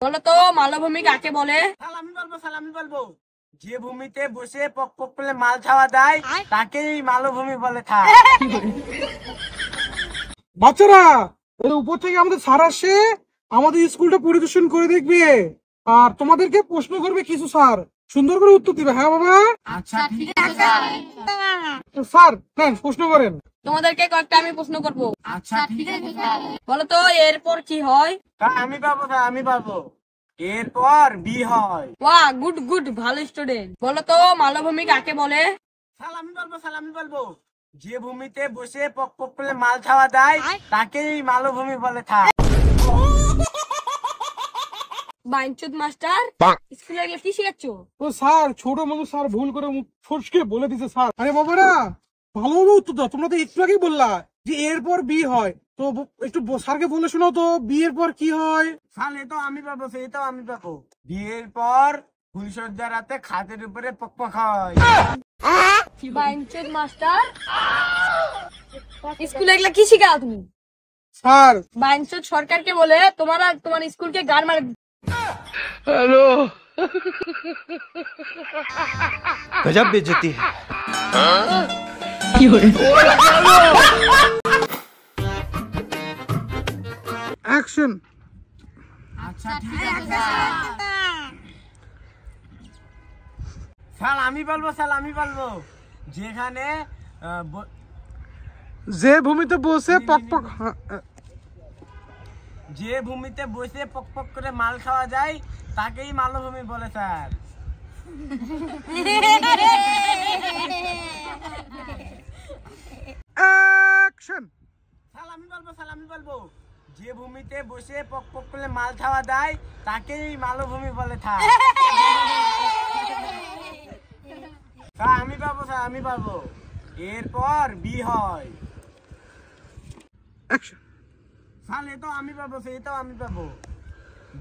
বলো তো মালভূমি কাকে বলে? আমি বলবো যে ভূমিতে বসে পক পক করে মাল খাওয়া দেয় তাকেই মালভূমি বলে থাকে। বাচ্চারা এর উপর থেকে আমাদের স্যার আসে আমাদের স্কুলটা পরিদর্শন করে দেখবে আর তোমাদেরকে প্রশ্ন করবে কিছু। স্যার সুন্দর করে উত্তর দিবে। হ্যাঁ বাবা? আচ্ছা ঠিক আছে স্যার নেন প্রশ্ন করেন। তোমাদেরকে কয়েকটা আমি প্রশ্ন করবো। আচ্ছা ঠিক আছে বলো তো এরপর কি হয়? আমি পাবো স্যার, আমি পাবো। এরপর বি হয়। ওয়া গুড গুড, ভালো স্টুডেন্ট। বলো তো মালভূমি কাকে বলে? আমি বলবো যে ভূমিতে বসে পক পক করে মাল খাওয়া দেয় তাকেই মালভূমি বলে থাকে। বাইনচুদ মাস্টার, স্কুলে গেলে কি শিখাচ্ছ? ও স্যার ছোট মানুষ স্যার ভুল করে মুখ ফসকে বলে দিছে স্যার। আরে বাবারা ভালোভাবে উত্তর দাও। তোমরা তো একটু আগেই বললা যে এরপর বি হয়, তো একটু স্যারকে বলে শোনাও তো বিয়ের পর কি হয়। স্যার এ তো আমি পাবো, সেটাও আমি পাবো। বিয়ের পর ফুলসজ্জা রাতে খাটের উপরে পক পক হয়। বাইনচুদ মাস্টার, স্কুলে গেলে কি শিখাও তুমি? স্যার বাইনচুদ সরকারকে বলে তোমার স্কুলকে গান মারে। हेलो गजब बेइज्जती है। অ্যাকশন। আচ্ছা ঠিক আছে স্যার আমি বলবো যেখানে যে ভূমিতে বসে পক পক যে ভূমিতে বসে পক পক করে মাল খাওয়া যায় তাকেই মালভূমি বলে স্যার। অ্যাকশন। স্যার আমি বলবো যে ভূমিতে বসে পক পক করে মাল খাওয়া দেয় তাকেই মালভূমি বলে থাকে। স্যার আমি পাবো। এরপর বি হয়। অ্যাকশন। স্যার এ তো আমি পাবো, সেটাও আমি পাবো।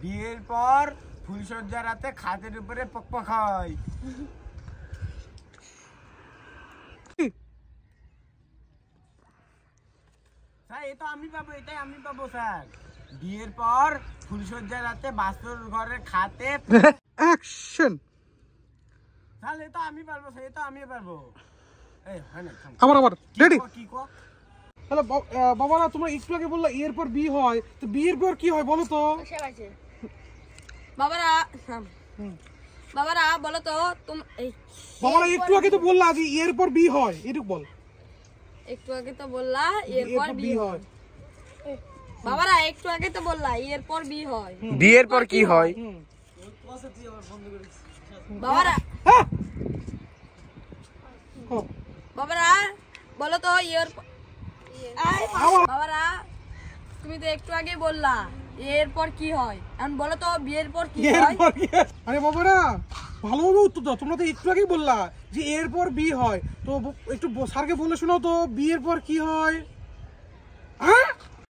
বিয়ের পর ফুলসজ্জা রাতে খাটের উপরে পক পক হয়। স্যার এ তো আমি পাবো, এটাই আমি পাবো স্যার। বিয়ের পর ফুলসজ্জা রাতে বাস্তর ঘরের খাতে। অ্যাকশন। স্যার এ তো আমি পারবো, সেটা আমি পারবো। এই হয় না, থাম। আবার রেডি। কি কো? তাহলে বাবারা তোমরা একটু আগে বললা এরপর বি হয়, তো বিয়ের পর কি হয় বলো তো? বাবারা বলো তো বাবারা একটু আগে তো বললা যে এরপর বি হয়, এটুকু বল। একটু আগে তো বললা এরপর বি হয়। বাবারা একটু আগে তো বললা এরপর বি হয়। বিয়ের পর কি হয়? বাবারা বাবারা বলো তো বাবারা তুমি তো একটু আগে বললা এরপর কি হয়, এখন বলো তো বিয়ের পর কি হয়? আরে বাবারা ভালোভাবে উত্তর দাও। তোমরা তো একটু আগেই বললা যে এরপর বি হয়, তো একটু স্যারকে বলে শোনাও তো বিয়ের পর কি হয়।